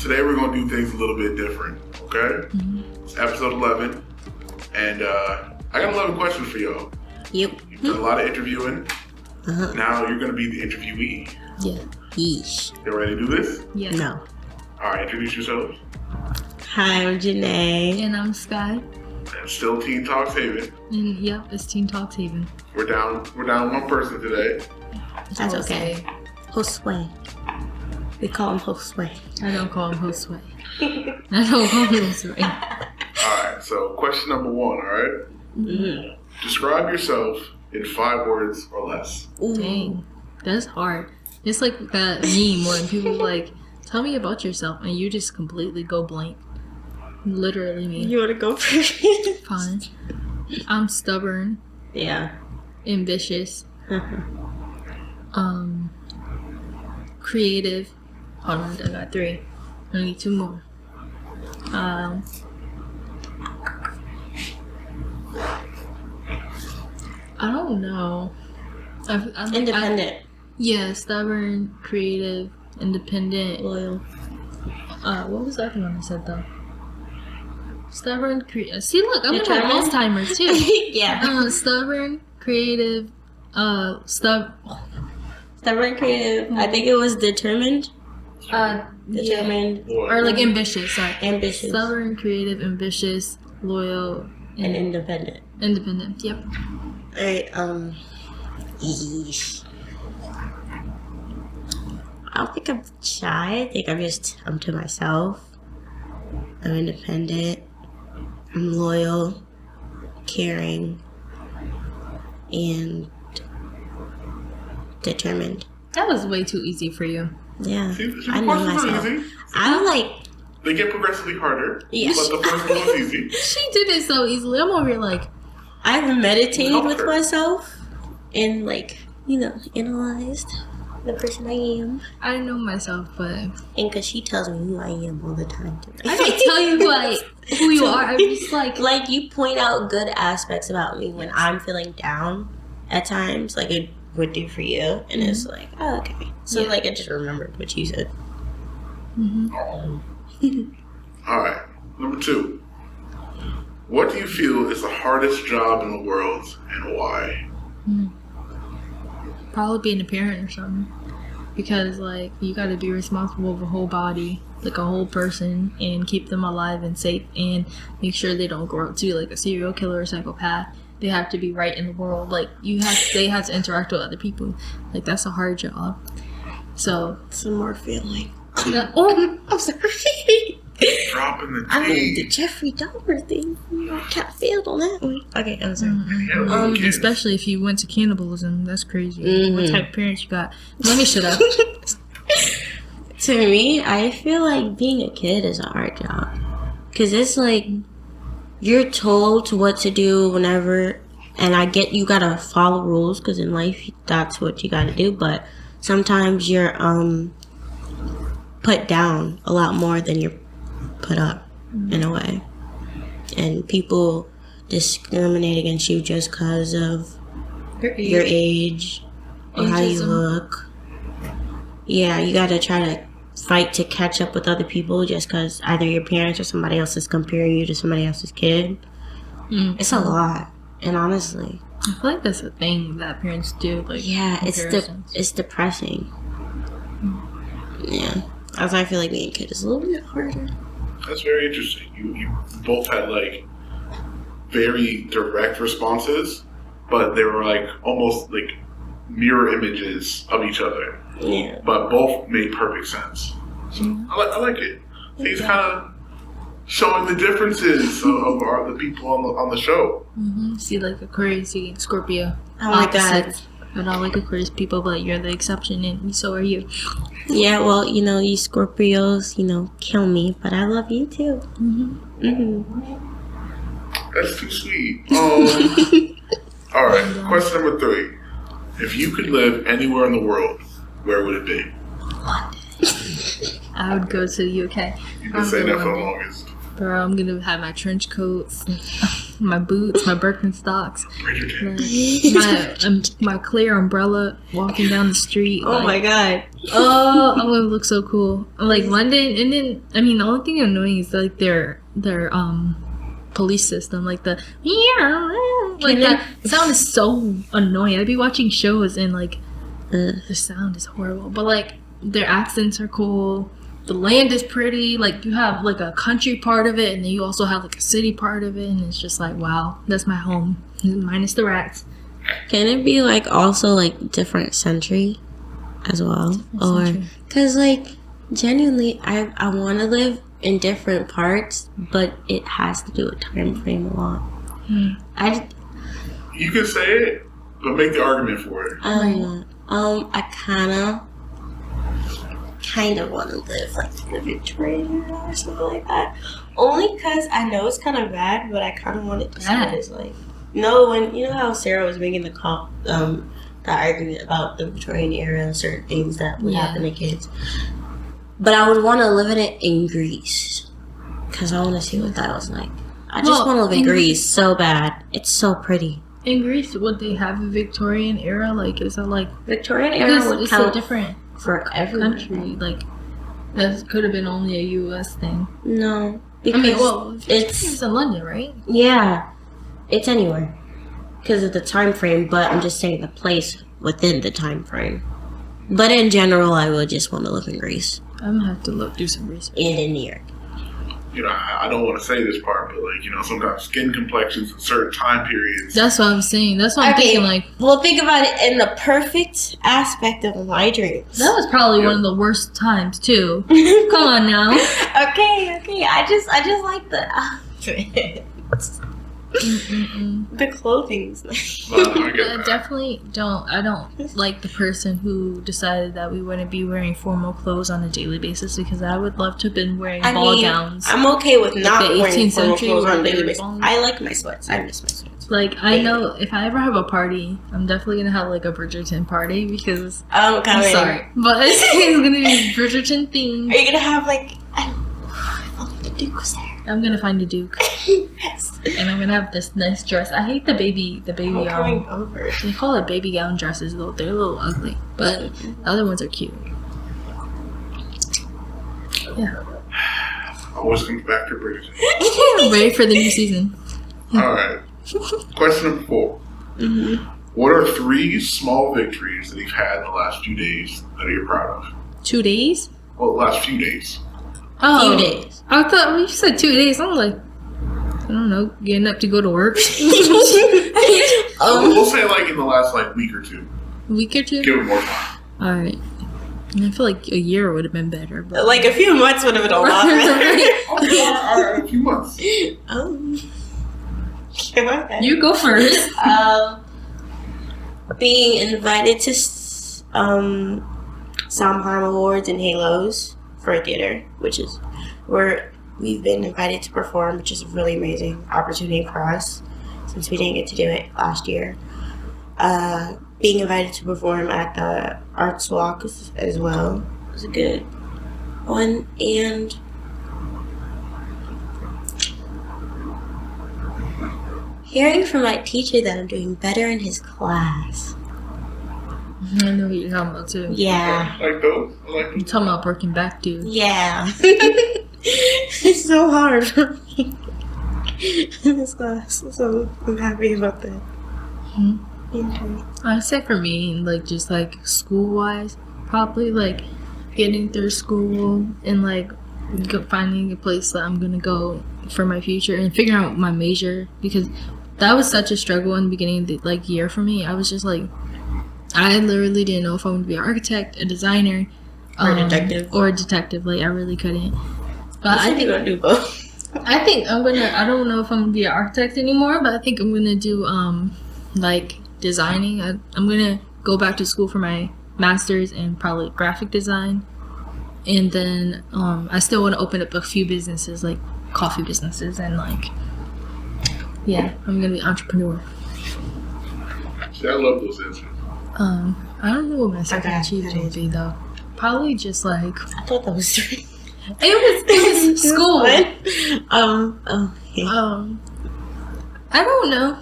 today we're going to do things a little bit different, okay? It's episode 11, and I got 11 questions for y'all. Yep. You've done a lot of interviewing. Now you're going to be the interviewee. Yeah. Yeesh. You ready to do this? Yeah. No. All right, introduce yourselves. Hi, I'm Janea. And I'm Skye. And still Teen Talks Haven. And yep, it's Teen Talks Haven. We're down one person today. That's okay. Josue. We call him Josue. I don't call him Josue. I don't call him Josue. All right, so question number 1, all right? Mm-hmm. Describe yourself in 5 words or less. Dang. That's hard. It's like that meme when people like, tell me about yourself, and you just completely go blank. Literally me. You want to go first? Fine. I'm stubborn, Yeah. ambitious, creative. Hold on, I got 3. I need 2 more. I don't know. Independent. Yeah, stubborn, creative, independent. Loyal. What was the other one I said though? Stubborn, creative. See, look, I'm gonna Determined? have Alzheimer's too. Yeah. Stubborn, creative, Stubborn, creative. I think it was determined. Determined. yeah. Or like ambitious. Sorry, Ambitious. stubborn, creative, ambitious, loyal, And independent. independent. Yep. Alright, yeesh. I don't think I'm shy. I think I'm to myself. I'm independent. I'm loyal, caring, and determined. That was way too easy for you. Yeah, See, I know questions are myself. easy. I'm like, They get progressively harder. Yes. But the first one was easy. She did it so easily. I'm over here like, I've meditated Help with her. myself and analyzed the person I am. I know myself, but And because she tells me who I am all the time. I don't tell you who you are. I'm just like, Like, you point out good aspects about me when I'm feeling down at times, like it would do for you. And it's like, oh, okay. So, Yeah. like, I just remembered what you said. All right, number 2. What do you feel is the hardest job in the world and why? probably being a parent or something. Because, like, you gotta be responsible for a whole body, like a whole person, and keep them alive and safe, and make sure they don't grow up to be like a serial killer or psychopath. They have to be right in the world. Like, they have to interact with other people. Like, that's a hard job. So, Some more feeling. oh, I'm sorry. Dropping the I mean, T. the Jeffrey Dahmer thing. I kind of failed on that one. Okay, I'm sorry. Yeah, little kids. especially if you went to cannibalism, that's crazy. Mhm. What type of parents you got? Let me shut up. To me, I feel like being a kid is a hard job. Because it's like, you're told what to do whenever, and I get you gotta follow rules, because in life, that's what you gotta do, but sometimes you're put down a lot more than you're put up, in a way. And people discriminate against you just because of your age or how you Ageism. look. Yeah, you gotta try to fight to catch up with other people just because either your parents or somebody else is comparing you to somebody else's kid. It's a lot, and honestly, I feel like that's a thing that parents do. Like, yeah, comparisons. it's depressing. Yeah, as I feel like being a kid is a little bit harder. That's very interesting. You both had like very direct responses, but they were like almost like mirror images of each other. Yeah, But both made perfect sense. So I like it. So he's kind of showing the differences of the people on the show. See, like Aquarius, see Scorpio. Oh my God. Opposite. I don't like Aquarius people, but you're the exception, and so are you. yeah. Well, you Scorpios, kill me, but I love you too. That's too sweet. All right, question number 3. If you could live anywhere in the world, where would it be? I would go to the UK. You've been saying that for the longest. Bro, I'm gonna have my trench coats, my boots, my Birkenstocks, my clear umbrella walking down the street. Oh my god. Oh, I'm gonna look so cool. Like London, and then I mean the only thing annoying is like their police system, like the like that sound is so annoying. I'd be watching shows and like the sound is horrible, but like their accents are cool. The land is pretty. Like you have like a country part of it, and then you also have like a city part of it, and it's just like wow, that's my home minus the rats. Can it be like also like different century as well, or because like genuinely I want to live in different parts, but it has to do with time frame a lot. You can say it, but make the argument for it. I kind of want to live like in the Victorian era or something like that. Only because I know it's kind of bad, but I kind of want it to see what it's like. No, when you know how Sarah was making the argument about the Victorian era and certain things that would happen to kids. But I would want to live in it in Greece because I want to see what that was like. I just want to live in Greece so bad. It's so pretty. In Greece, would they have a Victorian era? Like, is that like Victorian era would it's count so different for every country? Like, that could have been only a U.S. thing. No, I mean, well, it's in London, right? Yeah, it's anywhere because of the time frame. But I'm just saying the place within the time frame. But in general, I would just want to live in Greece. I'm gonna have to do some research. And in New York. You know, I don't want to say this part, but like, you know, sometimes skin complexions in certain time periods. That's what I'm saying. That's what I'm thinking. Like, well, think about it in the perfect aspect of my dreams. That was probably one of the worst times too. Come on now. Okay. I just like the outfits. The clothing's nice. I definitely don't. I don't like the person who decided that we wouldn't be wearing formal clothes on a daily basis because I would love to have been wearing ball gowns. I'm okay with not the wearing 18th formal century clothes on a where daily they basis. were I like my sweats. I miss my sweats. Like I know if I ever have a party, I'm definitely gonna have like a Bridgerton party because I'm sorry, but it's gonna be Bridgerton themed. Are you gonna have like? I thought the Duke was there. I'm gonna find a Duke. Yes. And I'm gonna have this nice dress. I hate the baby coming over. They call it baby gown dresses though. They're a little ugly, but the other ones are cute. Yeah. Always comes back to Bridgerton. Ready for the new season. Alright. Question number 4. Mm-hmm. What are 3 small victories that you've had in the last few days that you're proud of? 2 days? Well, the last few days. Oh, few days. I thought you said 2 days. I'm like, I don't know, getting up to go to work. We'll say like in the last like week or 2. Week or 2? Give it more time. All right. I feel like a year would have been better. But Like a few months would have been a lot better. Alright, a few months. Go ahead. You go first. Being invited to Sondheim Awards and Halos for a theater, which is where we've been invited to perform, which is a really amazing opportunity for us since we didn't get to do it last year. Being invited to perform at the Arts Walk as well was a good one, and hearing from my teacher that I'm doing better in his class. I know what you're talking about too. Yeah. I like those. I like I'm them. talking about working back, dude. Yeah. It's so hard for me in this class, so I'm happy about that. Mm-hmm. Yeah. I'd say for me, like just like school-wise, probably like getting through school and like finding a place that I'm gonna go for my future and figuring out my major, because that was such a struggle in the beginning of the like year for me. I was just like, I literally didn't know if I wanted to be an architect, a designer, Or a detective. Or a detective. Like I really couldn't. But I think I'm gonna do both. I think I don't know if I'm gonna be an architect anymore, but I think I'm gonna do like designing. I'm gonna go back to school for my master's in probably graphic design, and then I still want to open up a few businesses, like coffee businesses, and like I'm gonna be an entrepreneur. See, I love those answers. I don't know what my second Okay, achievement that would is. be though. Probably just like I thought that was 3. It was school. Okay. I don't know.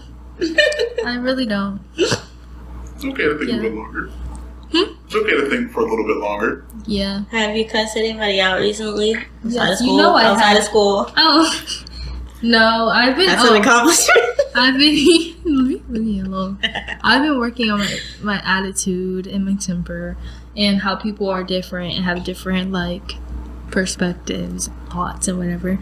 I really don't. It's okay to think a little bit longer. Hmm? It's okay to think for a little bit longer. Yeah. Have you cussed anybody out recently? Outside of school? You know I outside have. of school. Oh. No, I've been. That's an accomplishment. I've been. Leave me alone. I've been working on my attitude and my temper and how people are different and have different like perspectives, thoughts, and whatever.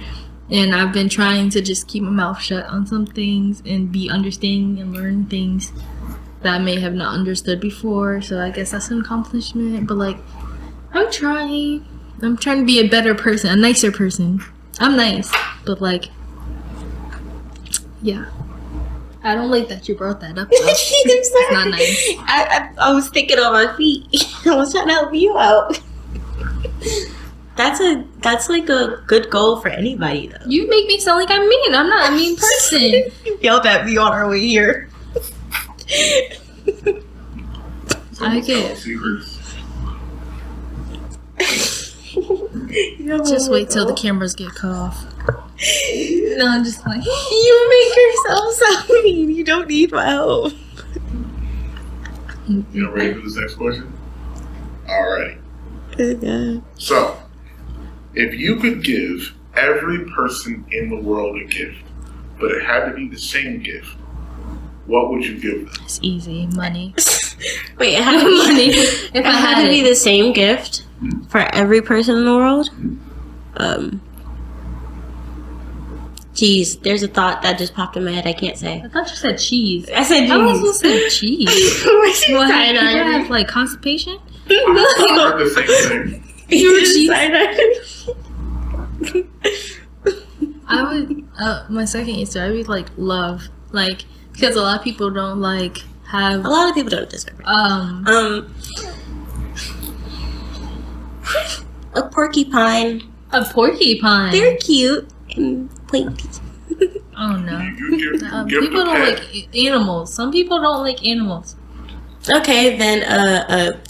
And I've been trying to just keep my mouth shut on some things and be understanding and learn things that I may have not understood before. So I guess that's an accomplishment. But like, I'm trying to be a better person, a nicer person. I'm nice, but like, yeah. I don't like that you brought that up. It's not nice. I was thinking on my feet. I was trying to help you out. That's like a good goal for anybody though. You make me sound like I'm mean. I'm not a mean person. You yelled at me on our way here. I get. Secrets. Just wait till the cameras get cut off. No, I'm just like. You make yourself sound mean. You don't need my help. You ready for this next question? Alrighty. Yeah. So, if you could give every person in the world a gift, but it had to be the same gift, what would you give them? It's easy. Money. Wait, it had to be Money. If it I had to be the same gift for every person in the world. Geez, there's a thought that just popped in my head. I can't say. I thought you said cheese. I said I was geez. supposed to say cheese. What? Side You eye. have like constipation? I heard the same thing. You were cheese. Side eye. I would. My second answer, I would like love, like because a lot of people don't like have. A lot of people don't deserve it. A porcupine. A porcupine. They're cute and pointy. Oh no. You give People the don't pet. like animals. Some people don't like animals. Okay, then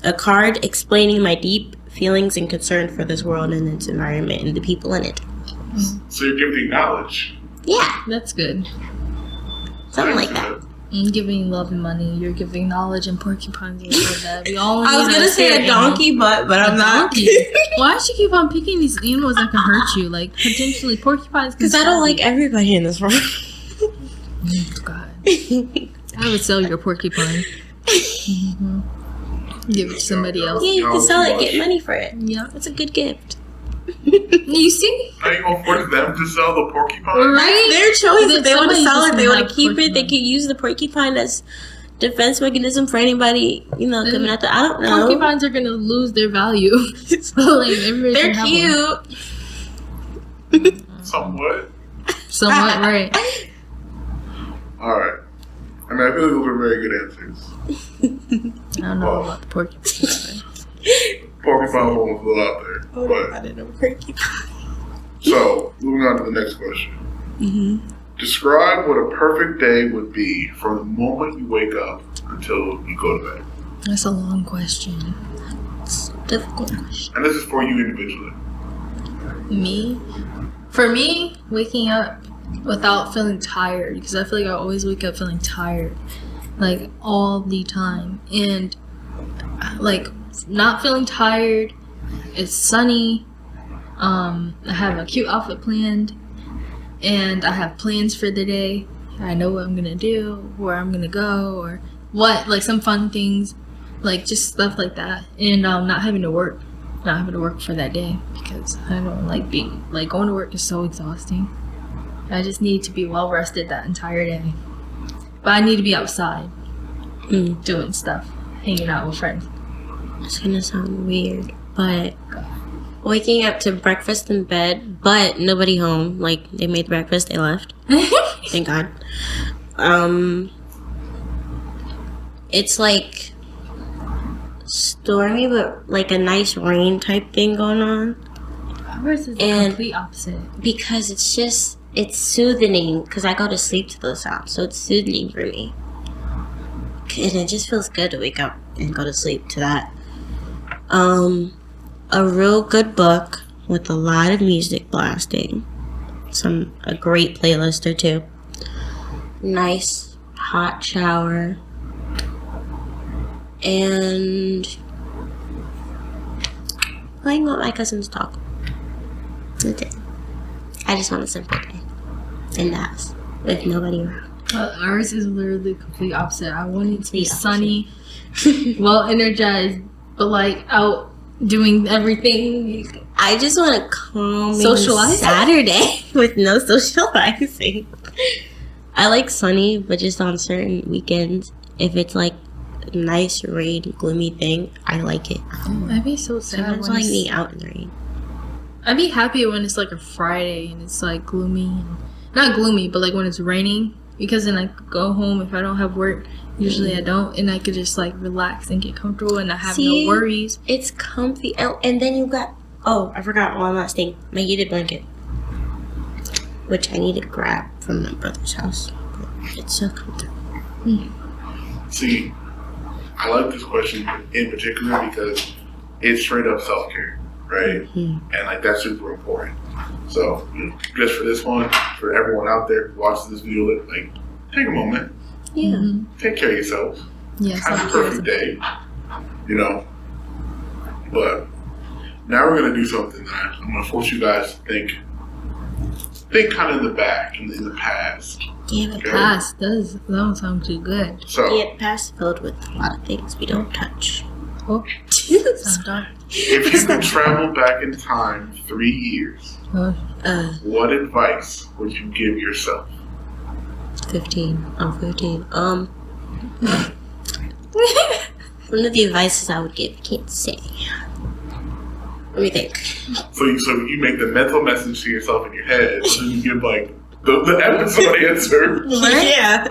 a card explaining my deep feelings and concern for this world and its environment and the people in it. So you're giving knowledge. Yeah, That's good. something like that. I'm giving love and money. You're giving knowledge and porcupines and all that. We all. I was need gonna say a donkey butt, but I'm not. Donkey. Why should you keep on picking these animals that can hurt you? Like potentially porcupines. Because I don't like everybody in this world. Oh, God. I would sell your porcupine. Mm-hmm. Give it to somebody else. Yeah, you No, can sell too it, get much. money for it. Yeah. That's a good gift. You see? Are you going to force them to sell the porcupine? Right? Their choice. If they want to Somebody's sell just it, they gonna want to have keep it. They porcupine. can use the porcupine as defense mechanism for anybody, coming at the. I don't know. Porcupines are gonna lose their value. So, like, everybody They're can have one. cute. Somewhat. Somewhat, right? Alright. I mean, I feel like those are very good answers. I don't know about the porcupine. Porcupine one was a little out there. Oh, But, I didn't know porcupine. so, moving on to the next question. Mm-hmm. Describe what a perfect day would be from the moment you wake up until you go to bed. That's a long question. It's a difficult question. And this is for you individually. Me? For me, waking up without feeling tired, because I feel like I always wake up feeling tired, like all the time. And like not feeling tired, it's sunny, I have a cute outfit planned, and I have plans for the day. I know what I'm gonna do, where I'm gonna go, or what, like some fun things, like just stuff like that. And not having to work for that day, because I don't like being, like, going to work is so exhausting. I just need to be well rested that entire day. But I need to be outside doing stuff, hanging out with friends. It's gonna sound weird, but waking up to breakfast in bed, but nobody home. Like, they made breakfast, they left. Thank God. It's like stormy, but like a nice rain type thing going on. Ours is the And- complete opposite. Because it's soothing, because I go to sleep to those sounds, so it's soothing for me. And it just feels good to wake up and go to sleep to that. A real good book with a lot of music blasting. A great playlist or two. Nice hot shower. And playing with my cousin's dog. That's it. I just want a simple day in the house with nobody around. Ours is literally the complete opposite. I want it to be sunny, well energized, but like out doing everything. I just want a calm Socialize? Saturday with no socializing. I like sunny, but just on certain weekends. If it's like nice rain, gloomy thing, I like it. I'd be so sad. Sometimes I like being out in the rain. I'd be happy when it's like a Friday and it's like gloomy. Not gloomy, but like when it's raining. Because then I could go home if I don't have work. Usually I don't. And I could just like relax and get comfortable and not have no worries. It's comfy. Oh, and then you got... Oh, I forgot one last thing. My heated blanket. Which I need to grab from my brother's house. But it's so comfortable. See, I like this question in particular because it's straight up self-care, right? And like that's super important. So, just for this one, for everyone out there who watches this video, like, take a moment. Yeah. Take care of yourself. Yeah, have a perfect day. But now we're gonna do something that I'm gonna force you guys to think kind of in the back, in the past. Damn it. Okay? Past does. That don't sound too good. So, Yeah, past filled with a lot of things we don't touch. Oh, sounds dark. if you could travel back in time 3 years, what advice would you give yourself? 15. I'm 15. One of the advices I would give, I can't say. Let me think. So you make the mental message to yourself in your head, and then you give like the episode answer. Yeah.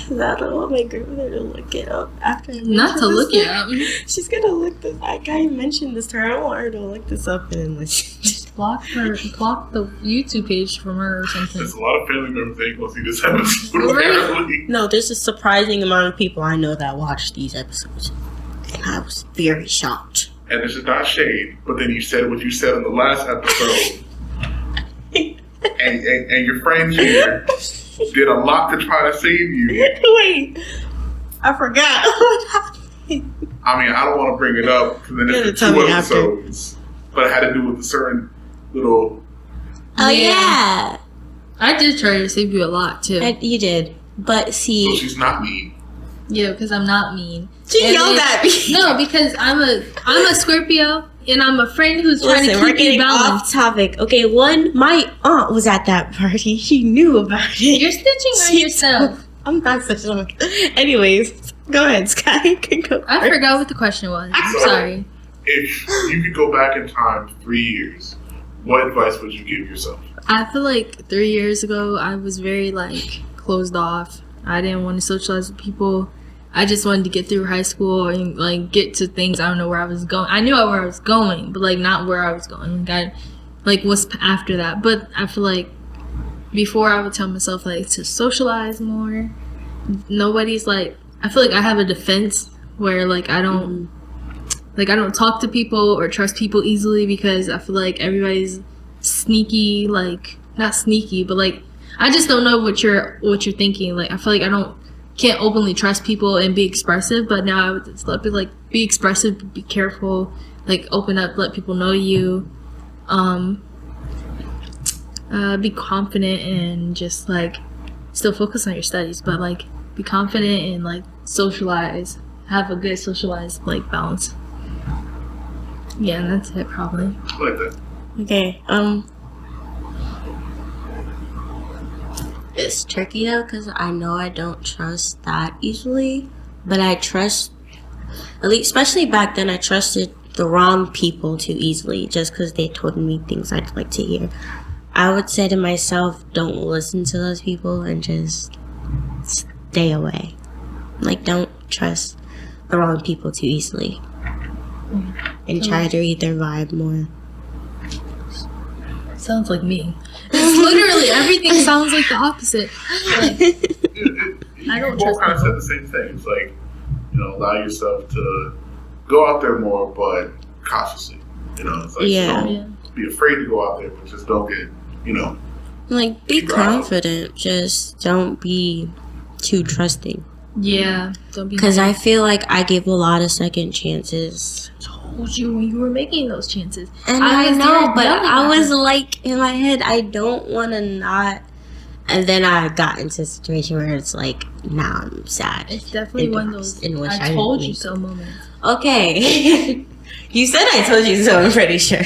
Cause I don't want my grandmother to look it up after. Not to look it up. She's gonna look this. I mentioned this to her. I don't want her to look this up and like just Block the YouTube page from her or something. There's a lot of family members that ain't gonna see this episode. Right. Apparently. No, there's a surprising amount of people I know that watch these episodes, and I was very shocked. And this is not shade, but then you said what you said in the last episode, and your friend here did a lot to try to save you. Wait, I forgot what happened. I mean, I don't want to bring it up because then You it's gotta tell two me after. episodes, but it had to do with a certain little. Oh Yeah. yeah, I did try to save you a lot too. you did, but So see, she's not mean. Yeah, because I'm not mean. she And yelled then- at me. No, because I'm a Scorpio and I'm a friend who's trying Listen, to we're keep you getting balanced. off topic. Okay, my aunt was at that party. She knew about it. You're stitching on yourself. I'm not such a... Anyways, go ahead, Skye. You can go I first. forgot what the question was. I'm sorry. If you could go back in time 3 years, what advice would you give yourself? I feel like 3 years ago I was very like closed off. I didn't want to socialize with people. I just wanted to get through high school and like get to things. I don't know where I was going. I knew where I was going, but like not where I was going. Like what's after that. But I feel like before I would tell myself like to socialize more. Nobody's like, I feel like I have a defense where like I don't talk to people or trust people easily because I feel like everybody's sneaky, like not sneaky, but like I just don't know what you're thinking. Like I feel like can't openly trust people and be expressive, but now I would just let people like be expressive, be careful, like open up, let people know you, be confident and just like still focus on your studies, but like be confident and like socialize, have a good socialized like balance. Yeah, that's it probably. I like that. Okay, it's tricky though because I know I don't trust that easily, but I trust, at least especially back then, I trusted the wrong people too easily just because they told me things I'd like to hear. I would say to myself, don't listen to those people and just stay away. Like, don't trust the wrong people too easily, and try to read their vibe more. Sounds like me. It's literally everything sounds like the opposite. Like, I don't You both trust kind of said people. the same thing. It's like, allow yourself to go out there more, but cautiously. You know, it's like Yeah. don't be afraid to go out there, but just don't get, you know. Like, be confident. Just don't be too trusting. Yeah, don't be. Because I feel like I give a lot of second chances. Told you when you were making those chances. And I know, but I was like, in my head, I don't want to not. And then I got into a situation where it's like, now I'm sad. It's definitely one of those in which I told you so moments. Okay. You said I told you so, I'm pretty sure.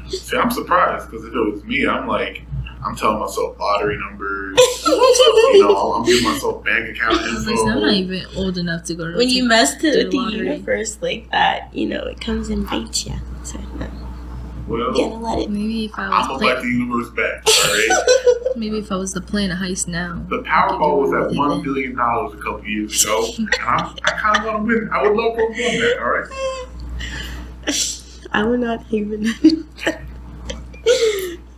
See, I'm surprised because if it was me, I'm telling myself lottery numbers. You know, I'm giving myself bank account info. I'm not even old enough to go to when you mess to the lottery. universe like that, you know, it comes and bites you. So, well, you gotta let it. Maybe if I I'm was gonna let the universe back. All right. maybe if I was to plan a heist now. The Powerball was at $1 billion a couple years ago, and I kind of want to win. I would love to win that. All right. I would not even.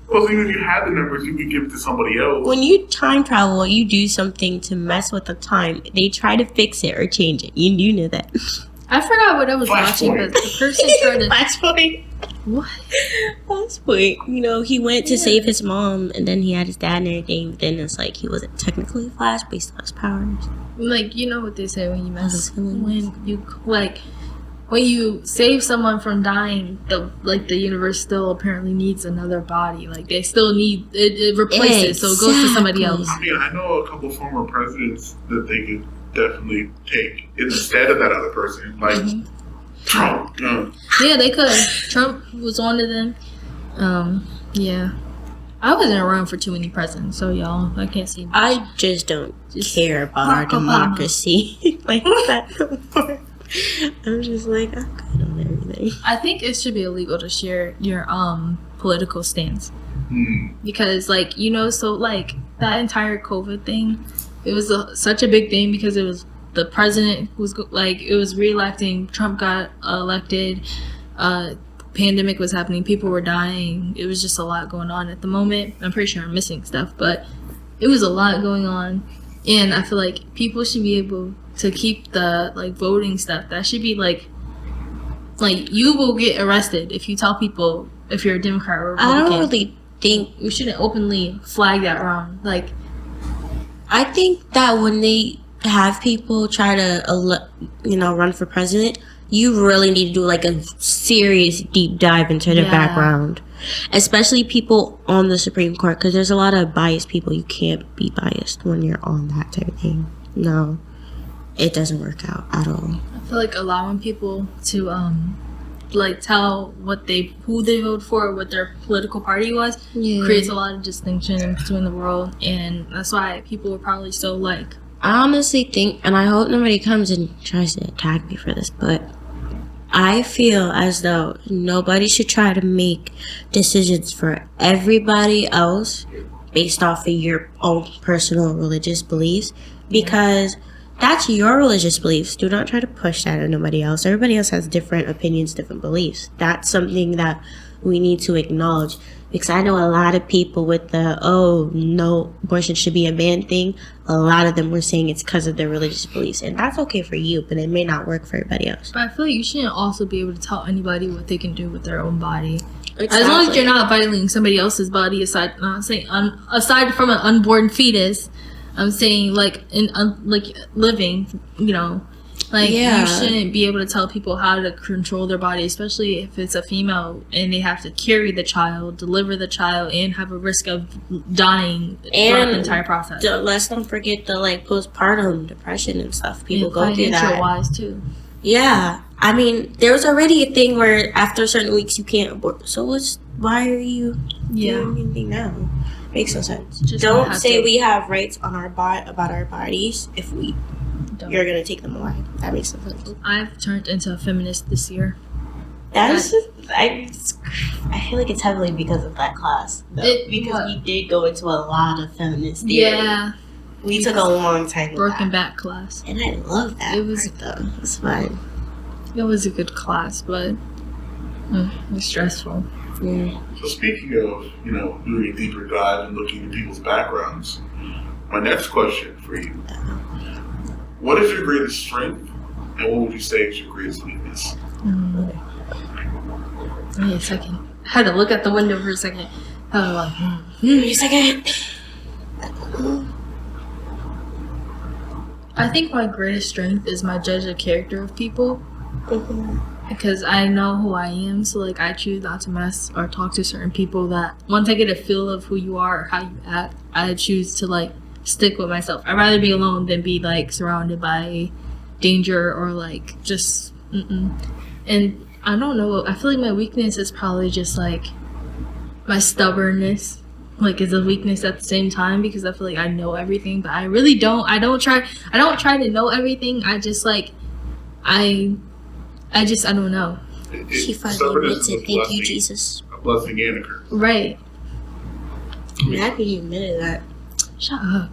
Well, even if you had the numbers, you could give it to somebody else. When you time travel, you do something to mess with the time. They try to fix it or change it. You know that. I forgot what I was watching, but the person tried to. Flashpoint. What? Flashpoint. You know, he went to save his mom, and then he had his dad and everything. But then it's like he wasn't technically Flash, but he still has powers. Like, you know what they say when you mess when you save someone from dying, the universe still apparently needs another body. Like, they still need it replaces, so it goes to somebody else. I mean, I know a couple former presidents that they could definitely take instead of that other person, like Trump. Yeah, they could. Trump was one of them. Yeah. I wasn't around for too many presidents, so y'all, I can't see much. I just don't care about our democracy like that no more. I'm just like, I'm good on everything. I think it should be illegal to share your political stance. Because, like, you know, so, like, that entire COVID thing, it was such a big thing because it was the president who was, like, it was re-electing, Trump got elected, pandemic was happening, people were dying, it was just a lot going on at the moment. I'm pretty sure I'm missing stuff, but it was a lot going on, and I feel like people should be able to keep the, like, voting stuff. That should be, like, you will get arrested if you tell people if you're a Democrat or Republican. I don't really think we shouldn't openly flag that around. Like, I think that when they have people try to, run for president, you really need to do, like, a serious deep dive into their background. Especially people on the Supreme Court, because there's a lot of biased people. You can't be biased when you're on that type of thing. No. It doesn't work out at all. I feel like allowing people to tell who they vote for, what their political party was, creates a lot of distinction between the world, and that's why people were probably so like. I honestly think, and I hope nobody comes and tries to attack me for this, but I feel as though nobody should try to make decisions for everybody else based off of your own personal religious beliefs, because that's your religious beliefs. Do not try to push that on nobody else. Everybody else has different opinions, different beliefs. That's something that we need to acknowledge. Because I know a lot of people with the, no, abortion should be a banned thing. A lot of them were saying it's because of their religious beliefs. And that's okay for you, but it may not work for everybody else. But I feel like you shouldn't also be able to tell anybody what they can do with their own body. Exactly. As long as you're not violating somebody else's body, aside from an unborn fetus, I'm saying, living, you shouldn't be able to tell people how to control their body, especially if it's a female and they have to carry the child, deliver the child, and have a risk of dying throughout the entire process. Let's not forget the, postpartum depression and stuff. People go through that. Financial-wise, too. Yeah. I mean, there's already a thing where after certain weeks you can't abort. So why are you doing anything now? Makes no sense. Don't say we have rights on about our bodies if you're gonna take them away. That makes no sense. I've turned into a feminist this year. I feel like it's heavily because of that class. We did go into a lot of feminist theory. Yeah. We took a long time. Broken back class. And I love that. It was fun. It was a good class, but it was stressful. Yeah. So speaking of, doing a deeper dive and looking at people's backgrounds, my next question for you: what is your greatest strength, and what would you say is your greatest weakness? Wait a second. I had to look at the window for a second. I was like, Wait a second. I think my greatest strength is my judge of character of people. Because I know who I am, so like I choose not to mess or talk to certain people that once I get a feel of who you are or how you act, I choose to like stick with myself. I'd rather be alone than be like surrounded by danger or like just And I don't know, I feel like my weakness is probably just like my stubbornness. Like is a weakness at the same time because I feel like I know everything, but I really don't. I don't try to know everything. I just like I don't know. She finally admits it. Thank you, Jesus. A blessing and a curse. Right. I'm happy you admitted that. Shut up.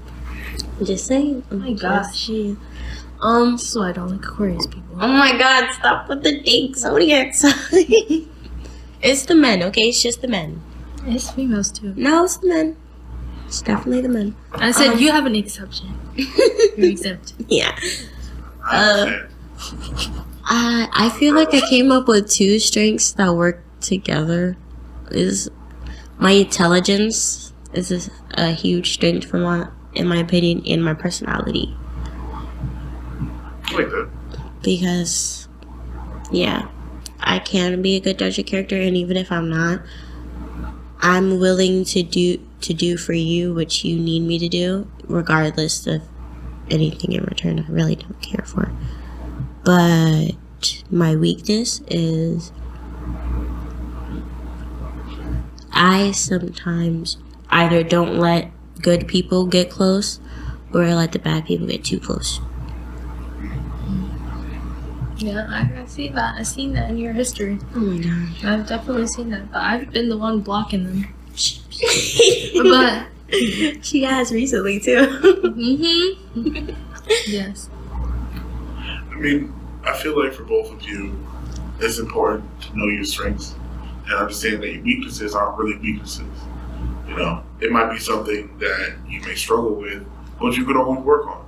I'm just saying. Oh my gosh. This is why I don't like Aquarius people. Oh my God! Stop with the dang zodiac sign. It's the men, okay? It's just the men. It's females too. No, it's the men. It's definitely the men. I said you have an exception. You're exempt. Yeah. I feel like I came up with two strengths that work together. Is my intelligence is a huge strength in my opinion, and my personality. I like that. Because, yeah, I can be a good judge of character, and even if I'm not, I'm willing to do for you what you need me to do, regardless of anything in return I really don't care for. But my weakness is I sometimes either don't let good people get close or I let the bad people get too close. Yeah, I see that. I've seen that in your history. Oh my gosh. I've definitely seen that. But I've been the one blocking them. But she has recently too. Yes. I mean, I feel like for both of you, it's important to know your strengths and understand that your weaknesses aren't really weaknesses. You know, it might be something that you may struggle with, but you can always work on.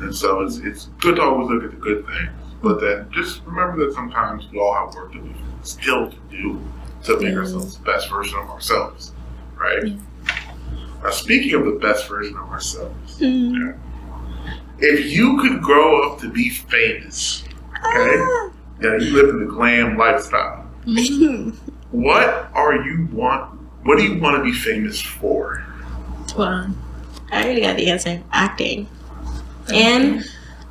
And so it's good to always look at the good things. But then just remember that sometimes we all have work that we still to do to make ourselves the best version of ourselves, right? Yeah. Now, speaking of the best version of ourselves, if you could grow up to be famous, okay, you live in the glam lifestyle, what do you want to be famous for? Hold on. I already got the answer. Acting. And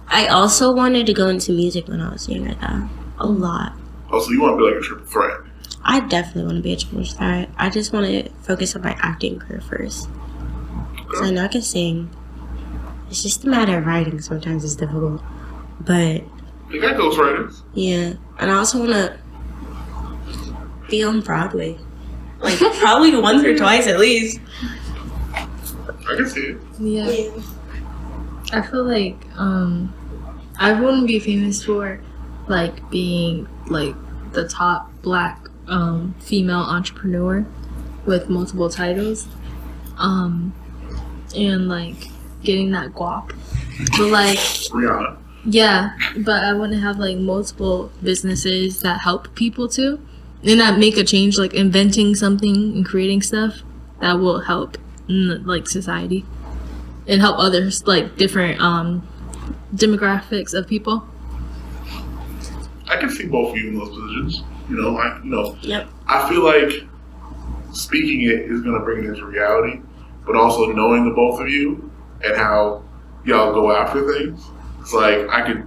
I also wanted to go into music when I was younger, though. A lot. Oh, so you want to be like a triple threat? I definitely want to be a triple threat. I just want to focus on my acting career first. Because I know I can sing. It's just a matter of writing. Sometimes it's difficult. But... You got those writers. Yeah. And I also want to be on Broadway. Like, probably once or twice at least. I can see it. Yeah. I feel like I wouldn't be famous for like being like the top black female entrepreneur with multiple titles and like getting that guap, but like Rihanna. Yeah, but I want to have like multiple businesses that help people too, and that make a change, like inventing something and creating stuff that will help like society and help others, like different demographics of people. I can see both of you in those positions. Yep. I feel like speaking it is going to bring it into reality, but also knowing the both of you and how y'all go after things. It's like I'm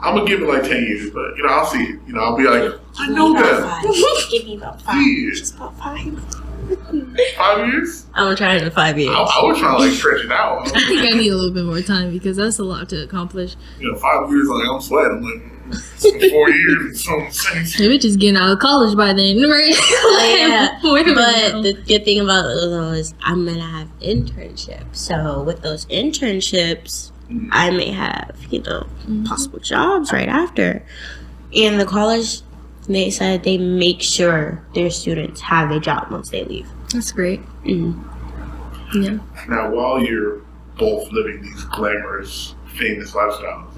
gonna give it like 10 years, but I'll see it. I'll be like, I know that. Give me about 5. Yeah. Just about 5. 5 years? I'm gonna try it in 5 years. I was trying to like stretch it out. I think I need a little bit more time because that's a lot to accomplish. 5 years, like I'm sweating. I'm like, 4 years, Maybe just getting out of college by then, right? Yeah. But the good thing about those is I'm gonna have internships. So with those internships, I may have, possible jobs right after. And the college, they said they make sure their students have a job once they leave. That's great. Mm-hmm. Yeah. Now, while you're both living these glamorous, famous lifestyles,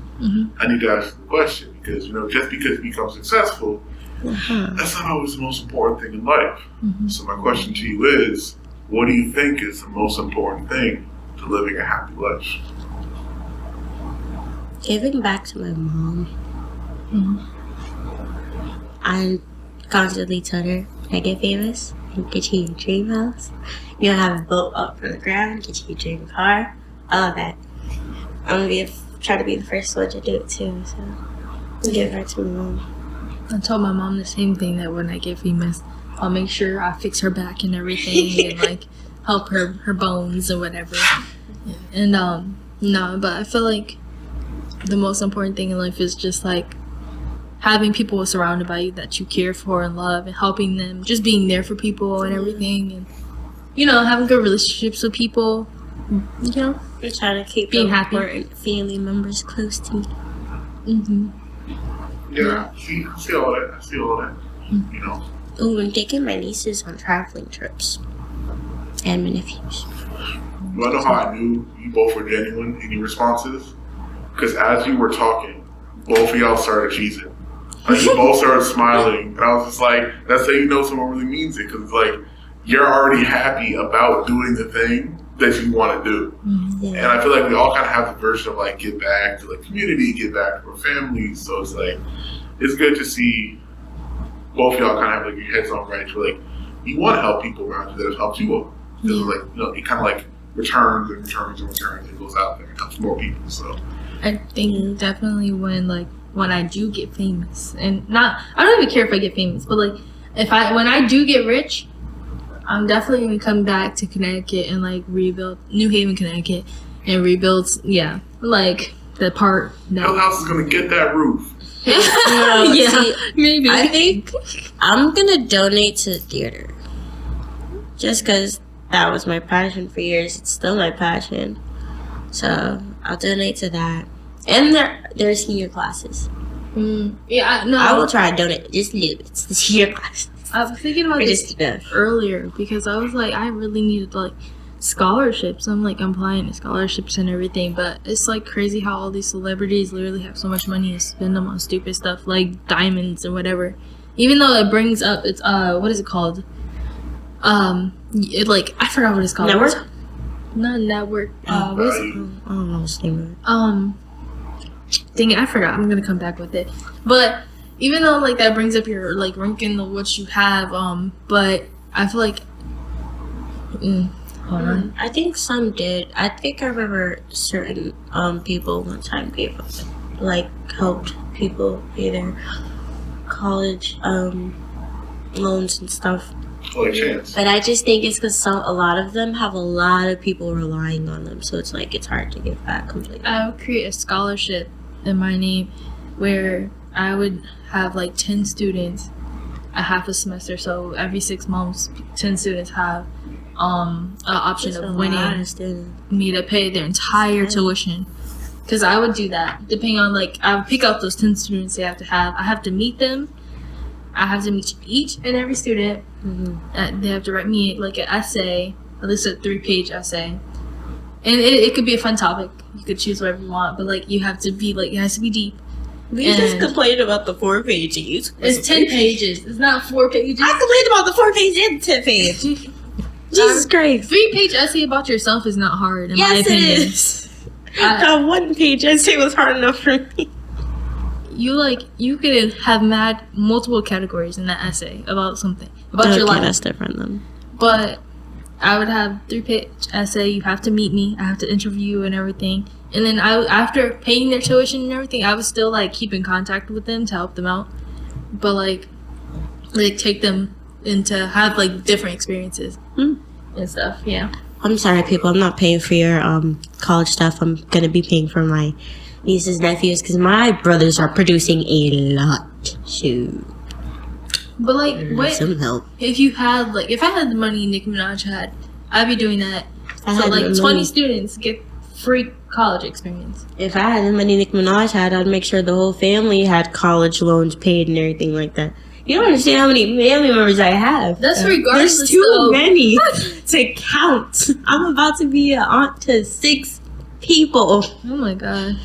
I need to ask you a question because, just because you become successful, That's not always the most important thing in life. Mm-hmm. So my question to you is, what do you think is the most important thing to living a happy life? Giving back to my mom. Mm-hmm. I constantly tell her, when I get famous, and get you your dream house. You don't have a boat up from the ground, get you your dream car. All of that. I'm gonna try to be the first one to do it too. So I'll give it back to my mom. I told my mom the same thing, that when I get famous, I'll make sure I fix her back and everything and like help her bones or whatever. And no, but I feel like the most important thing in life is just like having people surrounded by you that you care for and love, and helping them, just being there for people and everything, and having good relationships with people. I'm trying to keep being the happy. important family members close to me. Mm-hmm. Yeah, I see all that. You know. Ooh, I'm taking my nieces on traveling trips. And my nephews. You wanna know how I knew you both were genuine in your responses? Because as you were talking, both of y'all started cheesing. Like, you both started smiling. And I was just like, that's how you know someone really means it. Because it's like, you're already happy about doing the thing that you want to do. Yeah. And I feel like we all kind of have the version of like, give back to the community, give back to our families. So it's like, it's good to see both of y'all kind of have like your heads on right. For like, you want to help people around you that have helped you out. Because like, it kind of like returns and returns and returns and goes out there and helps more people. So I think definitely when I do get famous, and I don't even care if I get famous, but like when I do get rich, I'm definitely gonna come back to Connecticut and like rebuild New Haven, Connecticut, and rebuild like the part that Hill House is gonna get that roof. See, maybe. I think I'm gonna donate to the theater. Just because that was my passion for years. It's still my passion. So I'll donate to that. And there's senior classes. I will try to donate just a little bit to the senior classes. I was thinking about this earlier because I was like, I really needed like scholarships. I'm applying to scholarships and everything, but it's like crazy how all these celebrities literally have so much money to spend them on stupid stuff like diamonds and whatever. Even though it brings up, it's what is it called? I forgot what it's called. Network? Not network. I don't know what's the name of it. Dang it, I forgot. I'm gonna come back with it. But even though like that brings up your like ranking of what you have, but I feel like hold on. I think some did. I think I remember certain people one time gave helped people pay their college loans and stuff. Like chance. But I just think it's because a lot of them have a lot of people relying on them, so it's like it's hard to give back completely. I would create a scholarship in my name where I would have like 10 students a half a semester, so every 6 months 10 students have an option of winning me to pay their entire tuition. Because I would do that depending on I would pick out those 10 students I have to meet them. I have to meet each and every student. They have to write me like an essay, at least a 3-page essay, and it could be a fun topic. You could choose whatever you want, but you have to be it has to be deep. We just complained about the 4 pages. It's 10 pages. It's not 4 pages. I complained about the 4 pages and 10 pages. Jesus Christ. 3-page essay about yourself is not hard, in my opinion. Yes, it is. That 1-page essay was hard enough for me. You could have multiple categories in that essay about something about your life. That's different then. But I would have 3-page essay. You have to meet me. I have to interview you and everything. And then after paying their tuition and everything, I would still keep in contact with them to help them out. But take them into have different experiences and stuff. Yeah. I'm sorry, people. I'm not paying for your college stuff. I'm gonna be paying for my nieces, nephews, because my brothers are producing a lot. Shoot. But what some help? If you had if I had the money Nicki Minaj had, I'd be doing that. So 20 students get free college experience. If I had the money Nicki Minaj had, I'd make sure the whole family had college loans paid and everything like that. You don't understand how many family members I have. That's regardless. There's too many to count. I'm about to be an aunt to 6 people. Oh my god.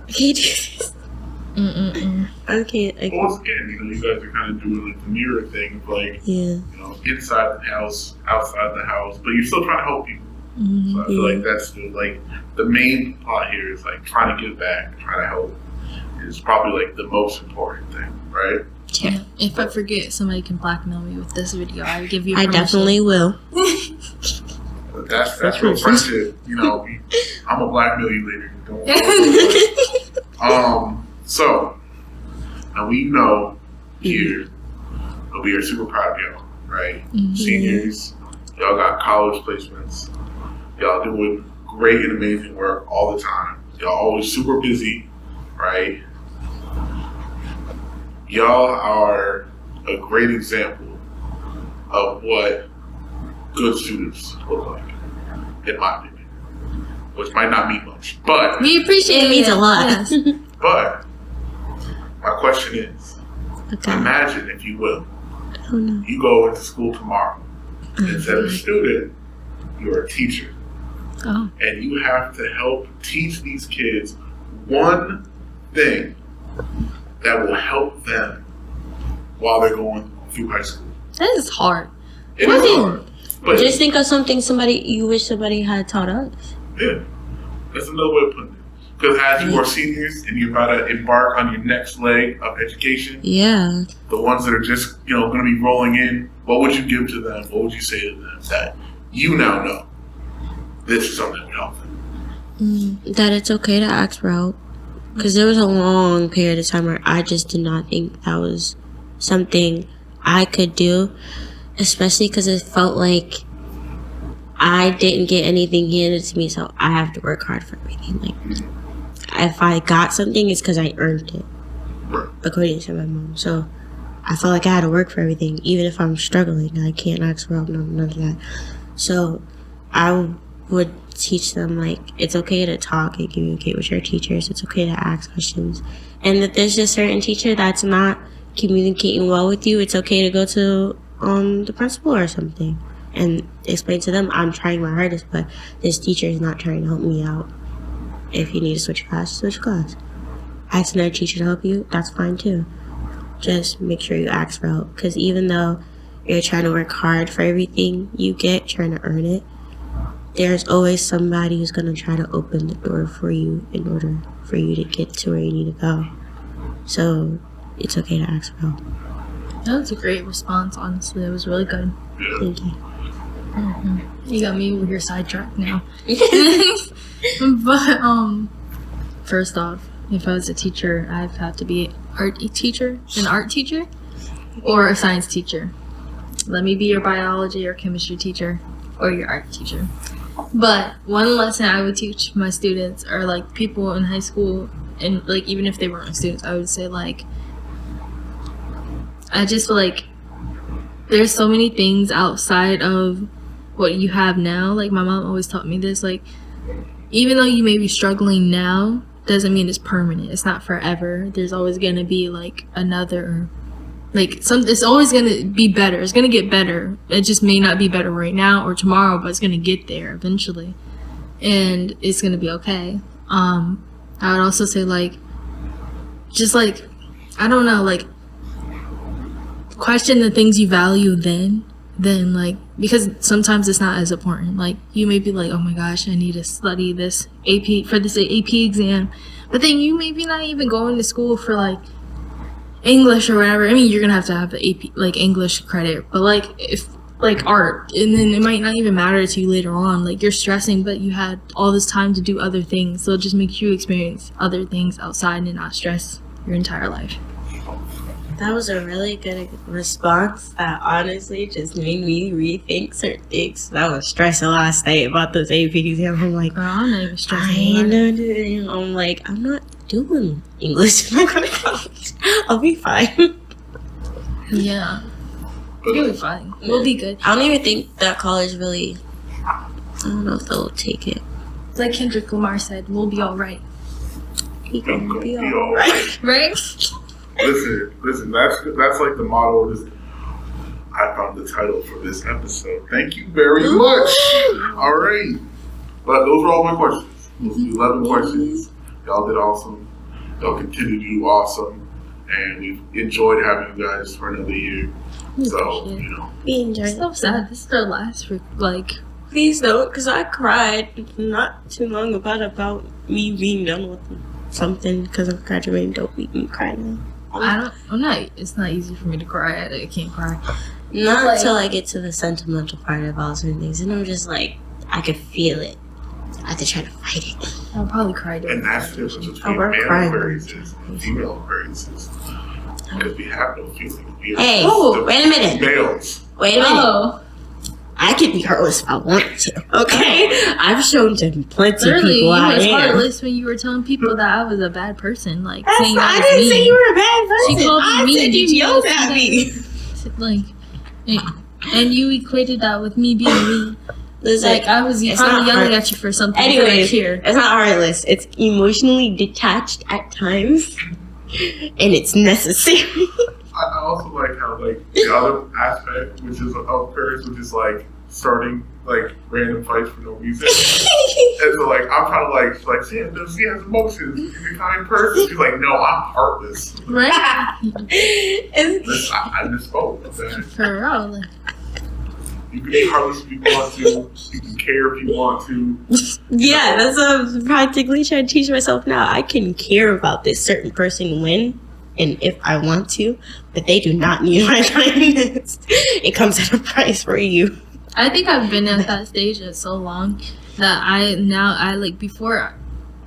I can't do this. Okay. But once again, you guys are kind of doing like the mirror thing, of like, Yeah. inside the house, outside the house, but you're still trying to help people. So I feel like that's still like the main plot here is like trying to give back, trying to help is probably like the most important thing, right? Yeah. If I forget, somebody can blackmail me with this video. I give you. I permission. definitely will. But that's real friendship. I'm gonna blackmail you later. Don't worry. So, and we know here that we are super proud of y'all, right? Seniors, y'all got college placements. Y'all doing great and amazing work all the time. Y'all always super busy, right? Y'all are a great example of what good students look like, in my opinion. Which might not mean much, but we appreciate it. Means a lot. Yes. But my question is, imagine, if you will, you go into school tomorrow. Instead of a student, you're a teacher. Oh. And you have to help teach these kids one thing that will help them while they're going through high school. That is hard. It is hard. But just think of something you wish somebody had taught us. Yeah. That's another way of putting it. Because as you are seniors and you're about to embark on your next leg of education, the ones that are just going to be rolling in, what would you give to them? What would you say to them that you now know this is something that would help them? That it's okay to ask for help. Because there was a long period of time where I just did not think that was something I could do, especially because it felt like I didn't get anything handed to me, so I have to work hard for everything. Like, if I got something, it's because I earned it, according to my mom. So I felt like I had to work for everything, even if I'm struggling. I can't ask for help, none of that. So I would teach them, like, it's okay to talk and communicate with your teachers. It's okay to ask questions. And if there's just a certain teacher that's not communicating well with you, it's okay to go to the principal or something and explain to them, I'm trying my hardest, but this teacher is not trying to help me out. If you need to switch class, switch class. Ask another teacher to help you, that's fine too. Just make sure you ask for help, because even though you're trying to work hard for everything you get, trying to earn it, there's always somebody who's going to try to open the door for you in order for you to get to where you need to go. So it's okay to ask for help. That was a great response, honestly. It was really good. Thank you. You got me over here sidetracked now. But first off, if I was a teacher, I'd have to be an art teacher, or a science teacher. Let me be your biology or chemistry teacher, or your art teacher. But one lesson I would teach my students, or like people in high school, and like even if they weren't my students, I would say like, I just feel like there's so many things outside of what you have now. Like my mom always taught me this, like even though you may be struggling now, doesn't mean it's permanent. It's not forever. There's always gonna be like another, like it's always gonna be better. It's gonna get better. It just may not be better right now or tomorrow, but it's gonna get there eventually, and it's gonna be okay. I would also say like, just like, I don't know, like question the things you value then like, because sometimes it's not as important. Like you may be like, oh my gosh, I need to study this AP for this AP exam, but then you maybe not even going to school for like English or whatever. I mean, you're gonna have to have the AP like English credit, but like if like art, and then it might not even matter to you later on. Like you're stressing, but you had all this time to do other things, so it just makes you experience other things outside and not stress your entire life. That was a really good response that honestly just made me rethink certain things. I was stressing last night about this AP exam. I'm like, girl, I'm not even stressing. I'm like, I'm not doing English. I'm not going to college. I'll be fine. Yeah. You'll be fine. We'll be good. I don't even think that college really, I don't know if they'll take it. Like Kendrick Lamar said, we'll be all right. We're gonna be all right. Right? Listen. That's like the motto of this. I found the title for this episode. Thank you very much. All right, but those are all my questions. Those are 11 questions. Y'all did awesome. they'll continue to do awesome. And we've enjoyed having you guys for another year. So, you know. We enjoyed It's so sad. This is their last Please don't, because I cried not too long about me being done with something because I'm graduating. Don't make me cry now. It's not easy for me to cry. I can't cry. Not until I get to the sentimental part about certain things. And I'm just like, I can feel it. I have to try to fight it. I'll probably cry. And that's the difference between we're male crying. Aquariuses and female Aquariuses. Because we have no feeling. Hey, wait a minute. Males. Wait a minute. Oh. I can be heartless if I want to. Okay? I've shown to plenty of Literally, people you I was am. heartless when you were telling people that I was a bad person. Like, saying I that was didn't me. say you were a bad person. She called me I mean. said you Did you yelled see at that? me. Like, and you equated that with me being me. Listen, Like, I was it's probably not yelling hard- at you for something. Anyways, here. it's not heartless. It's emotionally detached at times. And it's necessary. I also like how, like, the other aspect, which is of Aquarius, which is, like, starting, like, random fights for no reason. And so, like, I'm trying to, like, she has emotions. She's a kind person. She's like, no, I'm heartless. Right? It's, I misspoke. Okay? For real. Like, You can be heartless if you want to. You can care if you want to. yeah, that's what I'm practically trying to teach myself now. I can care about this certain person when and if I want to, but they do not need my kindness. It comes at a price for you. I think I've been at that stage for so long that I like before.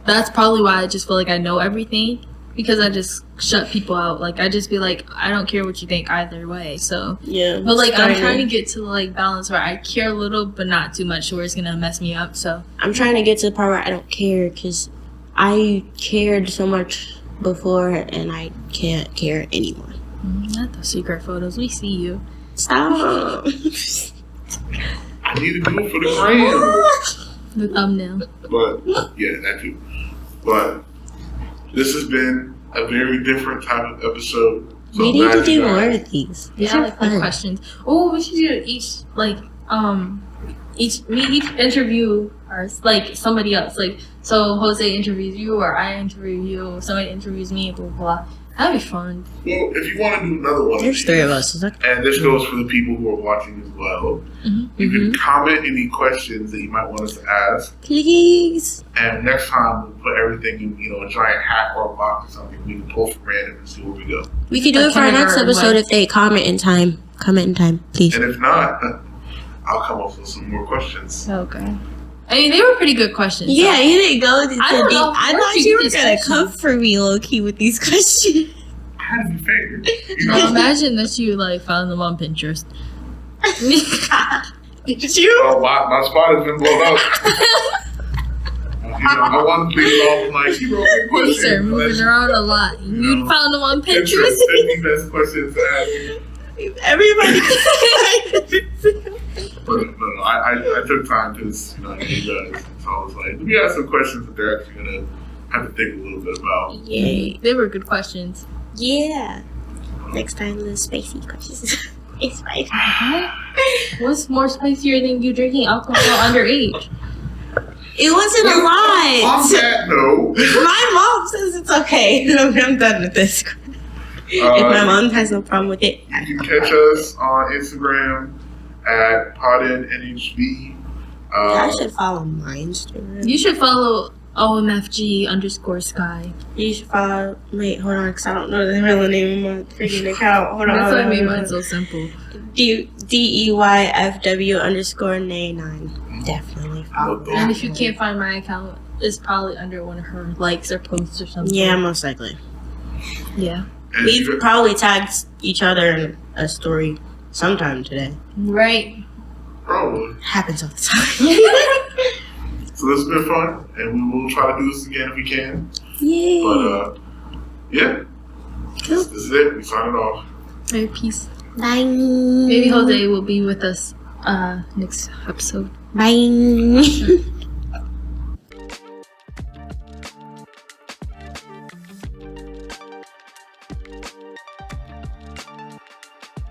That's probably why I just feel like I know everything, because I just shut people out. Like, I just be like, I don't care what you think either way. So Yeah. but like I'm trying to get to like balance where I care a little but not too much where it's gonna mess me up. So I'm trying to get to the part where I don't care because I cared so much before and I can't care anymore. not the secret photos. We see you. Stop. I need to do it for the gram. The thumbnail. But, yeah, that too. But this has been a very different type of episode. So We need to glad do you more guys- of these. These Yeah, are like the fun. questions. Oh, we should do each interview or like somebody else. Like, so Jose interviews you or I interview you, somebody interviews me, blah blah blah. That'd be fun. Well, if you want to do another one, There's three of us. and this goes for the people who are watching as well. You can comment any questions that you might want us to ask, Please. and next time we'll put everything in, a giant hat or a box or something. We can pull from random and see where we go. We could do A it for our next kindergarten episode way. if they comment in time. Comment in time, please. And if not, I'll come up with some more questions. Okay. I mean, they were pretty good questions. Yeah, you didn't go into I don't deep. know. I Where'd thought you you get were these gonna questions? come for me low key with these questions. I had to be fair. So imagine that you like found them on Pinterest. Did you? Oh, my spot has been blown up. I want to leave off like, you wrote good questions. These are moving around a lot. You No. found them on Pinterest, Pinterest. 50 best questions to ask. Everybody. But no, I took time because, you guys. So I was like, we have some questions that they're actually going to have to think a little bit about. Yay. They were good questions. Yeah. Next time, the spicy questions. It's fine. What's more spicier than you drinking alcohol underage? It wasn't a On lot. that note, My mom says it's okay. I'm done with this. If my mom has no problem with it, you can catch us on Instagram at podnhb. I should follow my Instagram. You should follow OMFG_Skye. You should follow. Wait, hold on, because I don't know the real name of my freaking account. Hold on. That's hold why I on, made hold mine on. so simple. DEYFW_Nay9. Definitely follow And that. And if you can't find my account, it's probably under one of her likes or posts or something. Yeah, most likely. Yeah. And We've you- probably tagged each other in a story sometime today. Right. Probably. Happens all the time. So this has been fun, and we will try to do this again if we can. Yay. But, yeah. Cool. This is it. We sign it off. Very peace. Bye. Maybe Jose will be with us next episode. Bye.